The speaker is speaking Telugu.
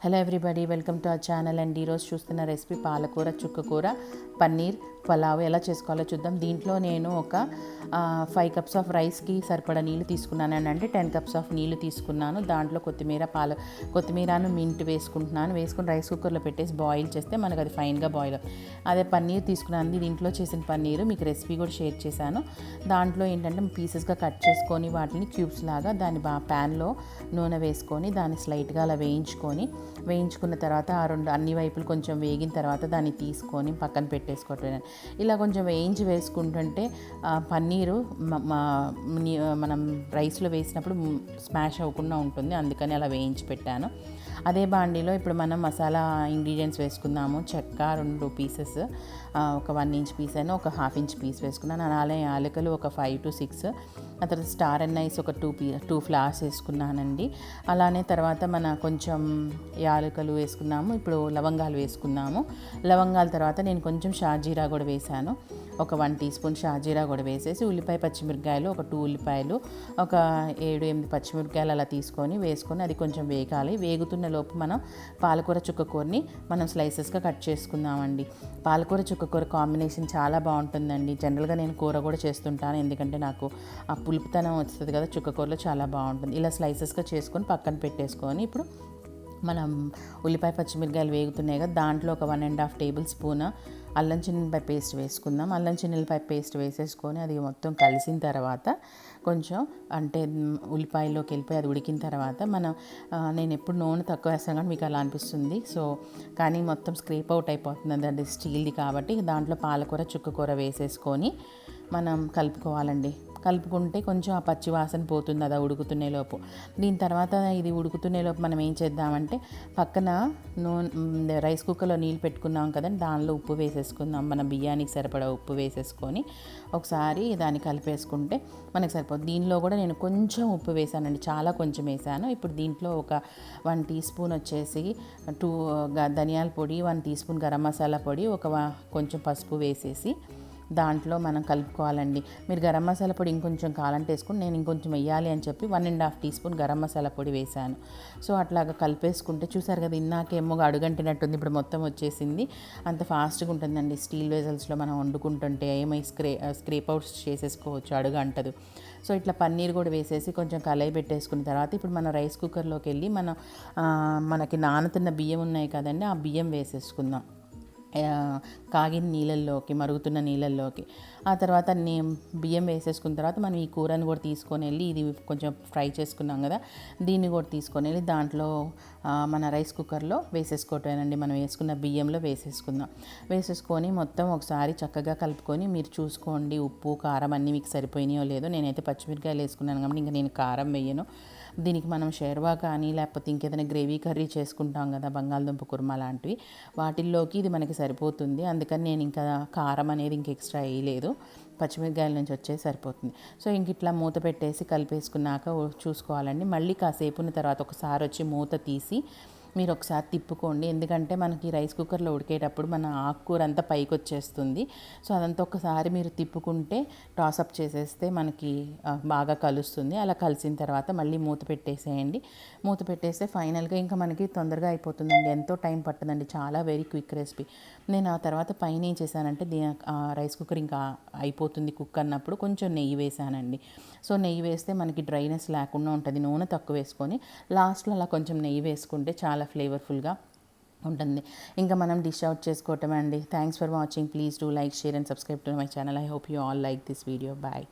Hello everybody, welcome to our channel. And ఈరోజు చూస్తున్న రెసిపీ పాలకూర చుక్కకూర పన్నీర్ పులావ్ ఎలా చేసుకోవాలో చూద్దాం. దీంట్లో నేను ఒక 5 కప్స్ ఆఫ్ రైస్కి సరిపడా నీళ్ళు తీసుకున్నాను. అంటే 10 కప్స్ ఆఫ్ నీళ్ళు తీసుకున్నాను. దాంట్లో కొత్తిమీరను మింట్ వేసుకుంటున్నాను. వేసుకుని రైస్ కుక్కర్లో పెట్టేసి బాయిల్ చేస్తే మనకు అది ఫైన్గా బాయిల్. అదే పన్నీర్ తీసుకున్నాను. దీంట్లో చేసిన పన్నీరు మీకు రెసిపీ కూడా షేర్ చేశాను. దాంట్లో ఏంటంటే పీసెస్గా కట్ చేసుకొని వాటిని క్యూబ్స్ లాగా దాన్ని ప్యాన్లో నూనె వేసుకొని దాన్ని స్లైట్గా అలా వేయించుకున్న తర్వాత అన్ని వైపులు కొంచెం వేగిన తర్వాత దాన్ని తీసుకొని పక్కన పెట్టేసుకోవటం. ఇలా కొంచెం వేసుకుంటుంటే పన్నీరు మనం రైస్లో వేసినప్పుడు స్మాష్ అవ్వకుండా ఉంటుంది. అందుకని అలా వేయించి పెట్టాను. అదే బాండీలో ఇప్పుడు మనం మసాలా ఇంగ్రీడియంట్స్ వేసుకుందాము. చెక్క 2 పీసెస్, ఒక 1 ఇంచ్ పీస్ అయినా ఒక 1/2 ఇంచ్ పీస్ వేసుకున్నాను. అలానే యాలకులు ఒక 5 to 6, ఆ తర్వాత స్టార్ అన్నైస్ ఒక 2 ఫ్లవర్స్ వేసుకున్నానండి. అలానే తర్వాత మన కొంచెం యాలకులు వేసుకున్నాము. ఇప్పుడు లవంగాలు వేసుకున్నాము. లవంగాల తర్వాత నేను కొంచెం షాజీరా కూడా వేసాను. ఒక 1 టీ స్పూన్ షాజీరా కూడా వేసేసి పచ్చిమిరపకాయలు ఒక 2 ఉల్లిపాయలు, ఒక 7-8 పచ్చిమిరపకాయలు అలా వేసుకొని అది కొంచెం వేగాలి. వేగుతున్న లోపు మనం పాలకూర చుక్కకూరని మనం స్లైసెస్గా కట్ చేసుకుందామండి. పాలకూర చుక్కకూర కాంబినేషన్ చాలా బాగుంటుందండి. జనరల్గా నేను కూర కూడా చేస్తుంటాను, ఎందుకంటే నాకు ఆ పులుపుతనం వస్తుంది కదా, చుక్కకూరలో చాలా బాగుంటుంది. ఇలా స్లైసెస్గా చేసుకొని పక్కన పెట్టేసుకొని ఇప్పుడు మనం పచ్చిమిరపకాయలు వేగుతున్నాయి కదా, దాంట్లో ఒక 1.5 టేబుల్ స్పూన్ అల్లం చిన్నులపాయ పేస్ట్ వేసుకుందాం. అల్లం చిన్నులపాయ పేస్ట్ వేసేసుకొని అది మొత్తం కలిసిన తర్వాత కొంచెం అంటే ఉల్లిపాయలోకి వెళ్ళిపోయి అది ఉడికిన తర్వాత నేను ఎప్పుడు నూనె తక్కువ వేస్తాను కానీ మీకు అలా అనిపిస్తుంది. కానీ మొత్తం స్క్రేప్ అవుట్ అయిపోతుంది, అది స్టీల్ది కాబట్టి. దాంట్లో పాలకూర చుక్కకూర వేసేసుకొని మనం కలుపుకోవాలండి. కలుపుకుంటే కొంచెం ఆ పచ్చి వాసన పోతుంది అది ఉడుకుతున్నే లోపు. దీని తర్వాత ఇది ఉడుకుతున్నే లోపు మనం ఏం చేద్దామంటే పక్కన రైస్ కుక్కర్లో నీళ్ళు పెట్టుకున్నాం కదండి, దానిలో ఉప్పు వేసేసుకుందాం. మన బియ్యానికి సరిపడా ఉప్పు వేసేసుకొని ఒకసారి దాన్ని కలిపేసుకుంటే మనకు సరిపోతుంది. దీనిలో కూడా నేను కొంచెం ఉప్పు వేసానండి, చాలా కొంచెం వేసాను. ఇప్పుడు దీంట్లో ఒక 1 టీ స్పూన్ వచ్చేసి 2 ధనియాల పొడి, 1 టీ స్పూన్ గరం మసాలా పొడి, కొంచెం పసుపు వేసేసి దాంట్లో మనం కలుపుకోవాలండి. మీరు గరం మసాలా పొడి ఇంకొంచెం కావాలంటే వేసుకుని, నేను ఇంకొంచెం వేయాలి అని చెప్పి 1.5 టీ స్పూన్ గరం మసాలా పొడి వేశాను. అట్లాగా కలిపేసుకుంటే చూసారు కదా, ఇందాకేమో అడుగంటినట్టుంది, ఇప్పుడు మొత్తం వచ్చేసింది. అంత ఫాస్ట్గా ఉంటుందండి. స్టీల్ వెజల్స్లో మనం వండుకుంటుంటే ఏమై స్క్రేప్ అవుట్స్ చేసేసుకోవచ్చు, అడుగు అంటదు. ఇట్లా పన్నీర్ కూడా వేసేసి కొంచెం కలయి పెట్టేసుకున్న తర్వాత ఇప్పుడు మనం రైస్ కుక్కర్లోకి వెళ్ళి మనకి నానుతున్న బియ్యం ఉన్నాయి కదండి, ఆ బియ్యం వేసేసుకుందాం కాగిన నీళ్ళల్లోకి, మరుగుతున్న నీళ్ళల్లోకి. ఆ తర్వాత బియ్యం వేసేసుకున్న తర్వాత మనం ఈ కూరని కూడా తీసుకొని వెళ్ళి, ఇది కొంచెం ఫ్రై చేసుకున్నాం కదా, దీన్ని కూడా తీసుకొని వెళ్ళి దాంట్లో మన రైస్ కుక్కర్లో వేసేసుకోవటమేనండి. మనం వేసుకున్న బియ్యంలో వేసేసుకొని మొత్తం ఒకసారి చక్కగా కలుపుకొని మీరు చూసుకోండి ఉప్పు కారం అన్నీ మీకు సరిపోయినాయో లేదో. నేనైతే పచ్చిమిరకాయలు వేసుకున్నాను కాబట్టి ఇంకా నేను కారం వేయను. దీనికి మనం షెర్వా కానీ లేకపోతే ఇంకేదైనా గ్రేవీ కర్రీ చేసుకుంటాం కదా, బంగాళదుంప కుర్మా లాంటివి, వాటిల్లోకి ఇది మనకి సరిపోతుంది. అందుకని నేను ఇంకా కారం అనేది ఇంక ఎక్స్ట్రా వేయలేదు, పచ్చిమిరకాయల నుంచి వచ్చేసి సరిపోతుంది. ఇంక ఇట్లా మూత పెట్టేసి కలిపేసుకున్నాక చూసుకోవాలండి. మళ్ళీ కాసేపున్న తర్వాత ఒకసారి వచ్చి మూత తీసి మీరు ఒకసారి తిప్పుకోండి, ఎందుకంటే మనకి రైస్ కుక్కర్లో ఉడికేటప్పుడు మన ఆకుకూర అంతా పైకి వచ్చేస్తుంది. అదంతా ఒకసారి మీరు తిప్పుకుంటే టాసప్ చేసేస్తే మనకి బాగా కలుస్తుంది. అలా కలిసిన తర్వాత మళ్ళీ మూత పెట్టేసేయండి. మూత పెట్టేస్తే ఫైనల్గా ఇంకా మనకి తొందరగా అయిపోతుందండి, ఎంతో టైం పట్టదండి, చాలా వెరీ క్విక్ రెసిపీ. నేను ఆ తర్వాత పైన ఏం చేశానంటే రైస్ కుక్కర్ ఇంకా అయిపోతుంది కుక్ అన్నప్పుడు కొంచెం నెయ్యి వేసానండి. నెయ్యి వేస్తే మనకి డ్రైనెస్ లేకుండా ఉంటుంది. నూనె తక్కువ వేసుకొని లాస్ట్లో అలా కొంచెం నెయ్యి వేసుకుంటే చాలా ఫ్లేవర్ఫుల్గా ఉంటుంది. ఇంకా మనం డిష్ అవుట్ చేసుకోవటమే అండి. Thanks for watching. Please do like, share and subscribe to my channel. I hope you all like this video. Bye.